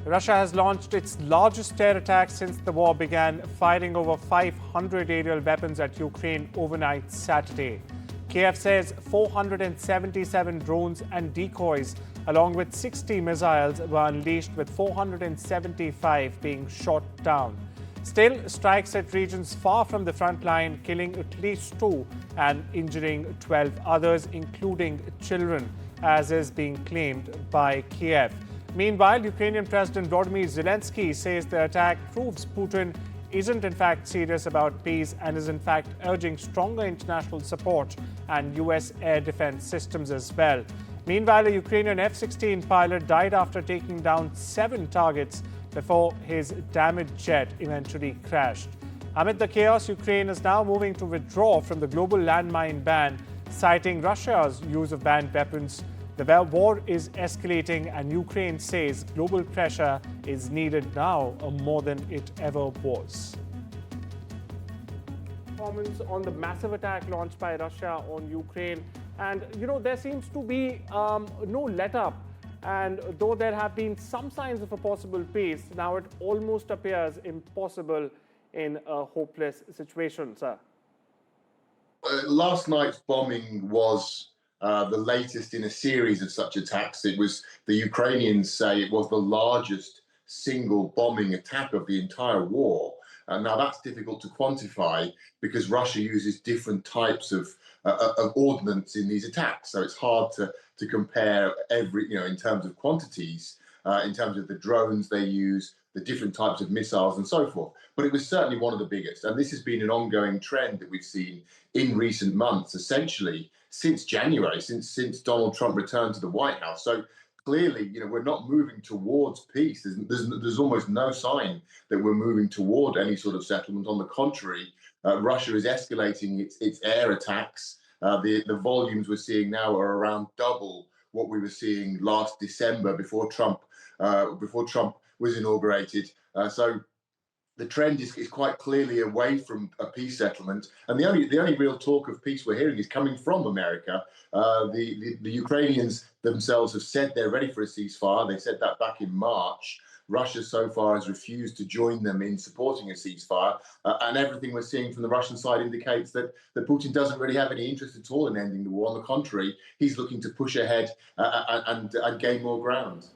Russia has launched its largest air attack since the war began, firing over 500 aerial weapons at Ukraine overnight Saturday. Kyiv says 477 drones and decoys, along with 60 missiles, were unleashed, with 475 being shot down. Still, strikes at regions far from the front line, killing at least 2 and injuring 12 others, including children, as is being claimed by Kyiv. Meanwhile, Ukrainian President Volodymyr Zelensky says the attack proves Putin isn't in fact serious about peace and is in fact urging stronger international support and US air defense systems as well. Meanwhile, a Ukrainian F-16 pilot died after taking down 7 targets before his damaged jet eventually crashed. Amid the chaos, Ukraine is now moving to withdraw from the global landmine ban, citing Russia's use of banned weapons. The war is escalating and Ukraine says global pressure is needed now more than it ever was. Comments on the massive attack launched by Russia on Ukraine. And, there seems to be no let-up. And though there have been some signs of a possible peace, now it almost appears impossible in a hopeless situation, sir. Last night's bombing was the latest in a series of such attacks. It was, the Ukrainians say, it was the largest single bombing attack of the entire war. Now that's difficult to quantify because Russia uses different types of ordnance in these attacks. So it's hard to compare in terms of quantities, in terms of the drones they use, the different types of missiles and so forth. But it was certainly one of the biggest. And this has been an ongoing trend that we've seen in recent months, essentially since January, since Donald Trump returned to the White House. So clearly, we're not moving towards peace. There's almost no sign that we're moving toward any sort of settlement. On the contrary, Russia is escalating its air attacks. The volumes we're seeing now are around double what we were seeing last December before Trump was inaugurated. So the trend is quite clearly away from a peace settlement, and the only real talk of peace we're hearing is coming from America. The Ukrainians themselves have said they're ready for a ceasefire. They said that back in March. Russia so far has refused to join them in supporting a ceasefire, and everything we're seeing from the Russian side indicates that Putin doesn't really have any interest at all in ending the war. On the contrary, he's looking to push ahead and gain more ground.